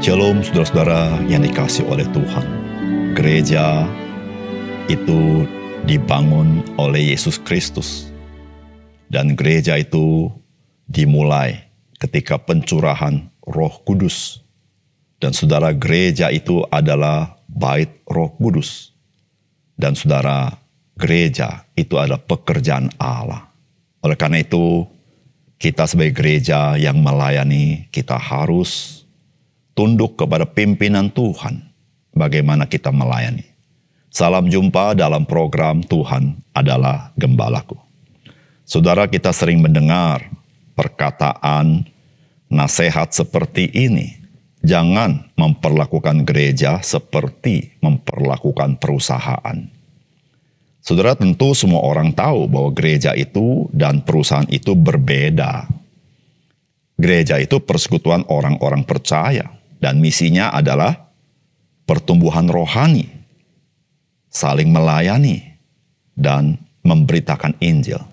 Shalom saudara-saudara yang dikasihi oleh Tuhan. Gereja itu dibangun oleh Yesus Kristus. Dan gereja itu dimulai ketika pencurahan Roh Kudus. Dan saudara, gereja itu adalah bait Roh Kudus. Dan saudara, gereja itu adalah pekerjaan Allah. Oleh karena itu, kita sebagai gereja yang melayani, kita harus tunduk kepada pimpinan Tuhan, bagaimana kita melayani. Salam jumpa dalam program Tuhan adalah Gembalaku. Saudara, kita sering mendengar perkataan nasihat seperti ini. Jangan memperlakukan gereja seperti memperlakukan perusahaan. Saudara, tentu semua orang tahu bahwa gereja itu dan perusahaan itu berbeda. Gereja itu persekutuan orang-orang percaya. Dan misinya adalah pertumbuhan rohani, saling melayani, dan memberitakan Injil.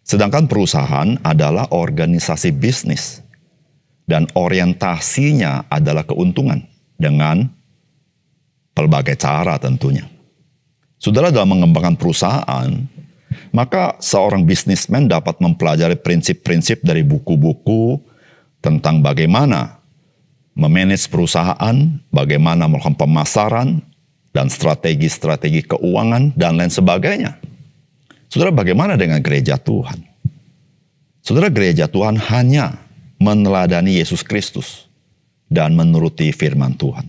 Sedangkan perusahaan adalah organisasi bisnis, dan orientasinya adalah keuntungan dengan pelbagai cara tentunya. Saudara, dalam mengembangkan perusahaan, maka seorang bisnismen dapat mempelajari prinsip-prinsip dari buku-buku tentang bagaimana memanage perusahaan, bagaimana melakukan pemasaran, dan strategi-strategi keuangan, dan lain sebagainya. Saudara, bagaimana dengan gereja Tuhan? Saudara, gereja Tuhan hanya meneladani Yesus Kristus dan menuruti firman Tuhan.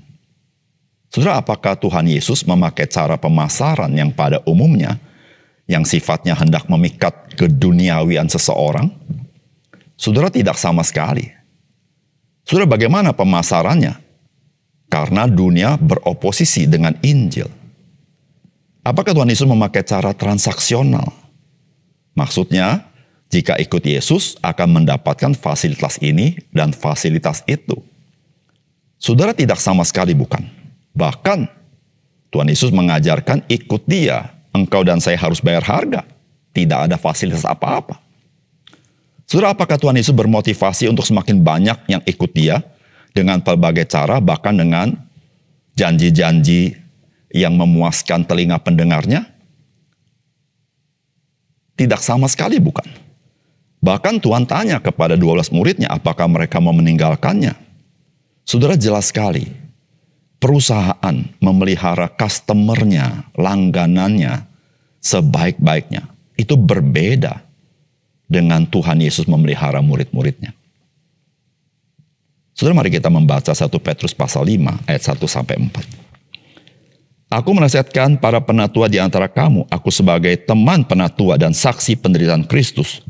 Saudara, apakah Tuhan Yesus memakai cara pemasaran yang pada umumnya, yang sifatnya hendak memikat keduniawian seseorang? Saudara, tidak sama sekali. Saudara, bagaimana pemasarannya? Karena dunia beroposisi dengan Injil. Apakah Tuhan Yesus memakai cara transaksional? Maksudnya, jika ikut Yesus akan mendapatkan fasilitas ini dan fasilitas itu. Saudara, tidak sama sekali bukan. Bahkan, Tuhan Yesus mengajarkan ikut Dia, engkau dan saya harus bayar harga. Tidak ada fasilitas apa-apa. Saudara, apakah Tuhan Yesus bermotivasi untuk semakin banyak yang ikut Dia dengan pelbagai cara, bahkan dengan janji-janji yang memuaskan telinga pendengarnya? Tidak sama sekali bukan. Bahkan Tuhan tanya kepada 12 muridnya apakah mereka mau meninggalkannya. Saudara, jelas sekali, perusahaan memelihara customernya, langganannya, sebaik-baiknya. Itu berbeda dengan Tuhan Yesus memelihara murid-muridnya. Saudara, mari kita membaca 1 Petrus pasal 5 ayat 1-4. Aku menasihatkan para penatua di antara kamu, aku sebagai teman penatua dan saksi penderitaan Kristus,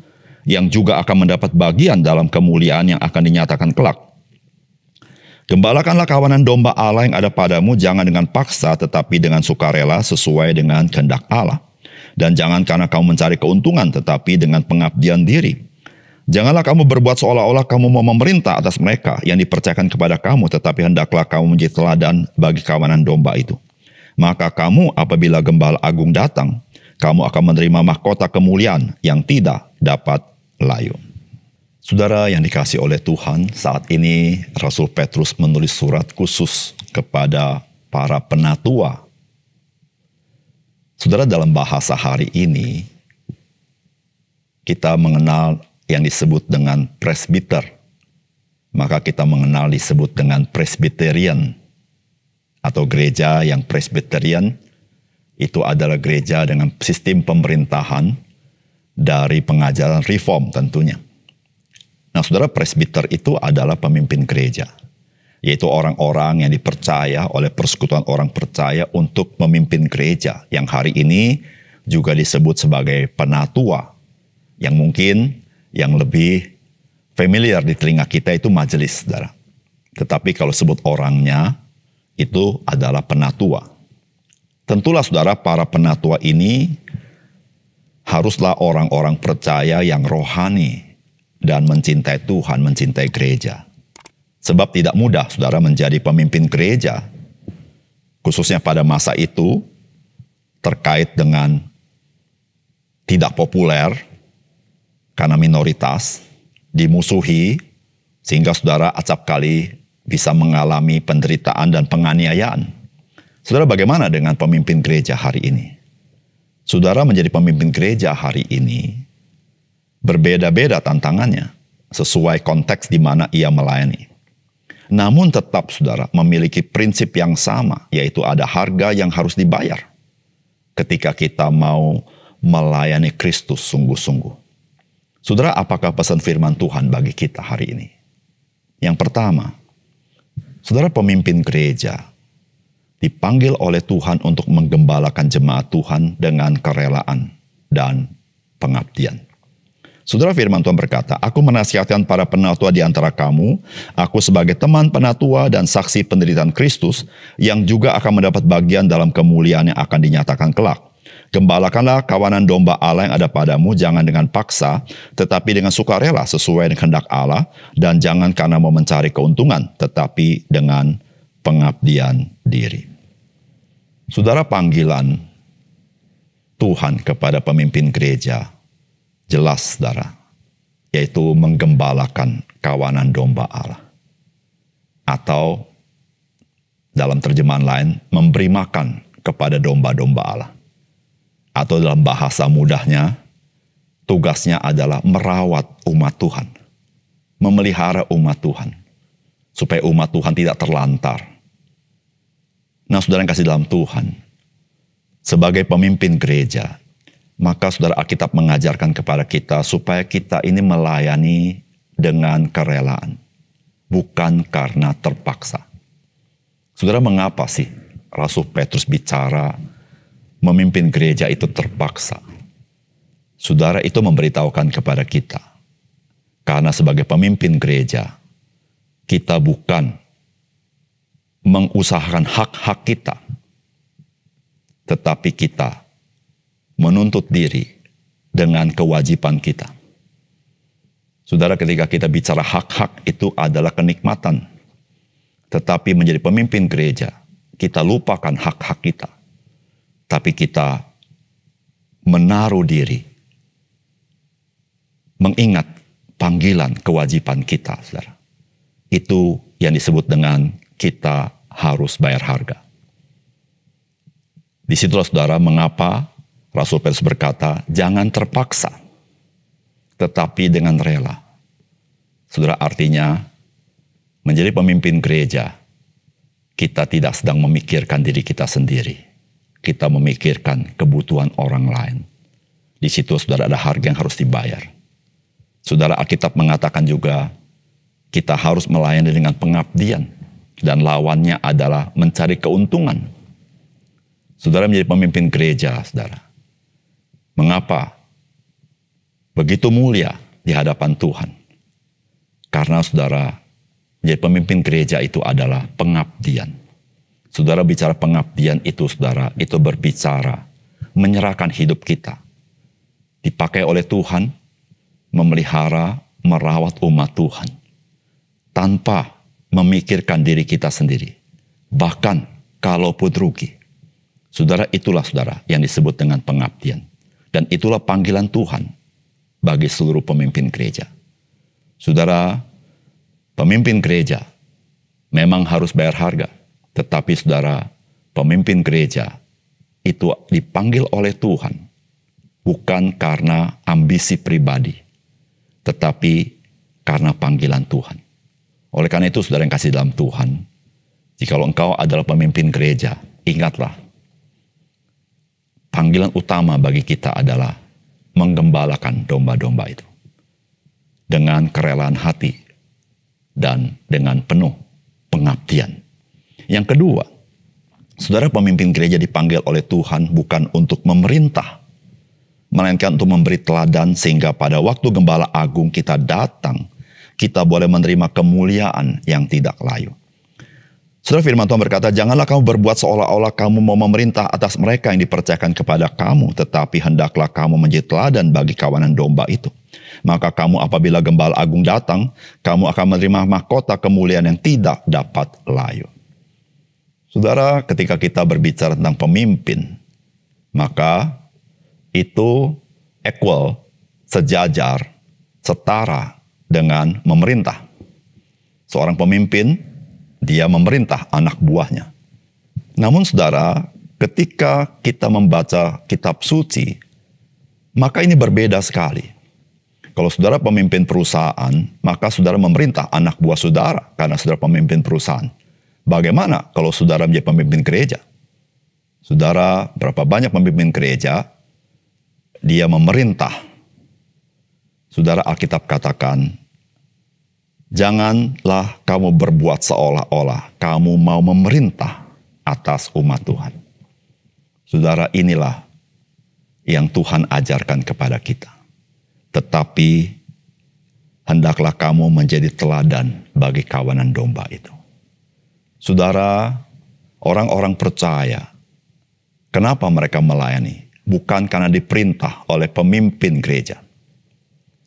yang juga akan mendapat bagian dalam kemuliaan yang akan dinyatakan kelak. Gembalakanlah kawanan domba Allah yang ada padamu, jangan dengan paksa tetapi dengan sukarela sesuai dengan kehendak Allah. Dan jangan karena kamu mencari keuntungan, tetapi dengan pengabdian diri. Janganlah kamu berbuat seolah-olah kamu mau memerintah atas mereka yang dipercayakan kepada kamu, tetapi hendaklah kamu menjadi teladan bagi kawanan domba itu. Maka kamu apabila Gembala Agung datang, kamu akan menerima mahkota kemuliaan yang tidak dapat layu. Saudara yang dikasihi oleh Tuhan, saat ini Rasul Petrus menulis surat khusus kepada para penatua. Saudara, dalam bahasa hari ini, kita mengenal yang disebut dengan presbiter. Maka kita mengenal disebut dengan presbyterian. Atau gereja yang presbyterian, itu adalah gereja dengan sistem pemerintahan dari pengajaran reform tentunya. Nah, saudara, presbiter itu adalah pemimpin gereja. Yaitu orang-orang yang dipercaya oleh persekutuan orang percaya untuk memimpin gereja, yang hari ini juga disebut sebagai penatua, yang mungkin yang lebih familiar di telinga kita itu majelis, saudara. Tetapi kalau sebut orangnya, itu adalah penatua. Tentulah saudara, para penatua ini haruslah orang-orang percaya yang rohani dan mencintai Tuhan, mencintai gereja. Sebab tidak mudah saudara menjadi pemimpin gereja, khususnya pada masa itu, terkait dengan tidak populer, karena minoritas, dimusuhi, sehingga saudara acap kali bisa mengalami penderitaan dan penganiayaan. Saudara, bagaimana dengan pemimpin gereja hari ini? Saudara menjadi pemimpin gereja hari ini berbeda-beda tantangannya sesuai konteks di mana ia melayani. Namun tetap saudara memiliki prinsip yang sama, yaitu ada harga yang harus dibayar ketika kita mau melayani Kristus sungguh-sungguh. Saudara, apakah pesan firman Tuhan bagi kita hari ini? Yang pertama, saudara pemimpin gereja dipanggil oleh Tuhan untuk menggembalakan jemaat Tuhan dengan kerelaan dan pengabdian. Saudara, firman Tuhan berkata, "Aku menasihatkan para penatua di antara kamu, aku sebagai teman penatua dan saksi penderitaan Kristus, yang juga akan mendapat bagian dalam kemuliaan yang akan dinyatakan kelak. Gembalakanlah kawanan domba Allah yang ada padamu, jangan dengan paksa, tetapi dengan sukarela sesuai dengan kehendak Allah, dan jangan karena mau mencari keuntungan, tetapi dengan pengabdian diri." Saudara, panggilan Tuhan kepada pemimpin gereja jelas, saudara, yaitu menggembalakan kawanan domba Allah. Atau dalam terjemahan lain, memberi makan kepada domba-domba Allah. Atau dalam bahasa mudahnya, tugasnya adalah merawat umat Tuhan. Memelihara umat Tuhan. Supaya umat Tuhan tidak terlantar. Nah, saudara yang kasih dalam Tuhan, sebagai pemimpin gereja, maka saudara, Alkitab mengajarkan kepada kita supaya kita ini melayani dengan kerelaan, bukan karena terpaksa. Saudara, mengapa sih Rasul Petrus bicara memimpin gereja itu terpaksa? Saudara, itu memberitahukan kepada kita, karena sebagai pemimpin gereja, kita bukan mengusahakan hak-hak kita, tetapi kita menuntut diri dengan kewajiban kita. Saudara, ketika kita bicara hak-hak, itu adalah kenikmatan. Tetapi menjadi pemimpin gereja, kita lupakan hak-hak kita. Tapi kita menaruh diri, mengingat panggilan kewajiban kita, saudara. Itu yang disebut dengan kita harus bayar harga. Disitulah, saudara, mengapa Rasul Petrus berkata, jangan terpaksa, tetapi dengan rela. Saudara, artinya menjadi pemimpin gereja, kita tidak sedang memikirkan diri kita sendiri. Kita memikirkan kebutuhan orang lain. Di situ, saudara, ada harga yang harus dibayar. Saudara, Alkitab mengatakan juga, kita harus melayani dengan pengabdian, dan lawannya adalah mencari keuntungan. Saudara, menjadi pemimpin gereja, saudara, mengapa begitu mulia di hadapan Tuhan? Karena saudara, menjadi pemimpin gereja itu adalah pengabdian. Saudara, bicara pengabdian itu, saudara, itu berbicara menyerahkan hidup kita. Dipakai oleh Tuhan, memelihara, merawat umat Tuhan. Tanpa memikirkan diri kita sendiri. Bahkan kalaupun rugi. Saudara, itulah saudara yang disebut dengan pengabdian. Dan itulah panggilan Tuhan bagi seluruh pemimpin gereja. Saudara, pemimpin gereja memang harus bayar harga. Tetapi saudara, pemimpin gereja itu dipanggil oleh Tuhan. Bukan karena ambisi pribadi. Tetapi karena panggilan Tuhan. Oleh karena itu, saudara yang kasih dalam Tuhan, jikalau engkau adalah pemimpin gereja, ingatlah, panggilan utama bagi kita adalah menggembalakan domba-domba itu. Dengan kerelaan hati dan dengan penuh pengabdian. Yang kedua, saudara, pemimpin gereja dipanggil oleh Tuhan bukan untuk memerintah, melainkan untuk memberi teladan sehingga pada waktu gembala agung kita datang, kita boleh menerima kemuliaan yang tidak layu. Saudara, firman Tuhan berkata, janganlah kamu berbuat seolah-olah kamu mau memerintah atas mereka yang dipercayakan kepada kamu, tetapi hendaklah kamu menjadi teladan bagi kawanan domba itu. Maka kamu apabila gembala agung datang, kamu akan menerima mahkota kemuliaan yang tidak dapat layu. Saudara, ketika kita berbicara tentang pemimpin, maka itu equal, sejajar, setara dengan memerintah. Seorang pemimpin dia memerintah anak buahnya. Namun saudara, ketika kita membaca kitab suci, maka ini berbeda sekali. Kalau saudara pemimpin perusahaan, maka saudara memerintah anak buah saudara karena saudara pemimpin perusahaan. Bagaimana kalau saudara menjadi pemimpin gereja? Saudara, berapa banyak pemimpin gereja, dia memerintah. Saudara, Alkitab katakan, janganlah kamu berbuat seolah-olah kamu mau memerintah atas umat Tuhan. Saudara, inilah yang Tuhan ajarkan kepada kita. Tetapi hendaklah kamu menjadi teladan bagi kawanan domba itu. Saudara, orang-orang percaya, kenapa mereka melayani? Bukan karena diperintah oleh pemimpin gereja.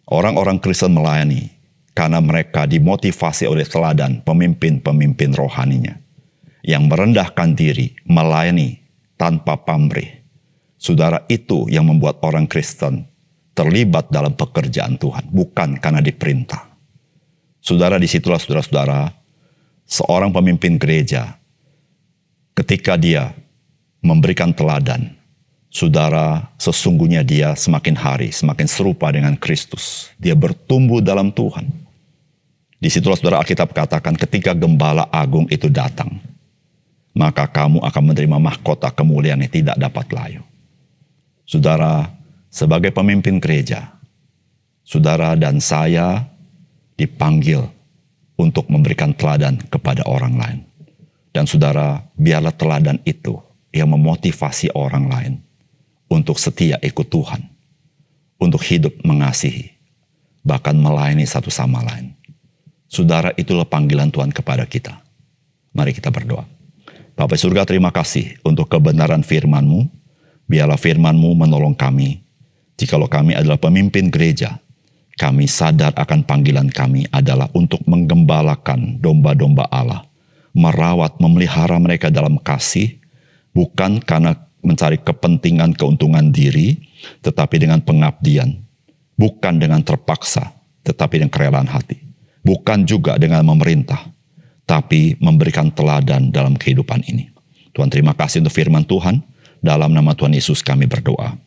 Orang-orang Kristen melayani karena mereka dimotivasi oleh teladan pemimpin-pemimpin rohaninya yang merendahkan diri, melayani tanpa pamrih. Saudara, itu yang membuat orang Kristen terlibat dalam pekerjaan Tuhan, bukan karena diperintah. Saudara, disitulah saudara-saudara, seorang pemimpin gereja, ketika dia memberikan teladan, saudara, sesungguhnya dia semakin hari semakin serupa dengan Kristus. Dia bertumbuh dalam Tuhan. Disitulah saudara, Alkitab katakan ketika gembala agung itu datang, maka kamu akan menerima mahkota kemuliaan yang tidak dapat layu. Saudara, sebagai pemimpin gereja, saudara dan saya dipanggil untuk memberikan teladan kepada orang lain. Dan saudara, biarlah teladan itu yang memotivasi orang lain untuk setia ikut Tuhan, untuk hidup mengasihi, bahkan melayani satu sama lain. Saudara, itulah panggilan Tuhan kepada kita. Mari kita berdoa. Bapa surga, terima kasih untuk kebenaran firman-Mu. Biarlah firman-Mu menolong kami. Jikalau kami adalah pemimpin gereja, kami sadar akan panggilan kami adalah untuk menggembalakan domba-domba Allah, merawat, memelihara mereka dalam kasih, bukan karena mencari kepentingan keuntungan diri, tetapi dengan pengabdian, bukan dengan terpaksa, tetapi dengan kerelaan hati, bukan juga dengan memerintah, tapi memberikan teladan dalam kehidupan ini. Tuhan, terima kasih untuk firman Tuhan. Dalam nama Tuhan Yesus kami berdoa.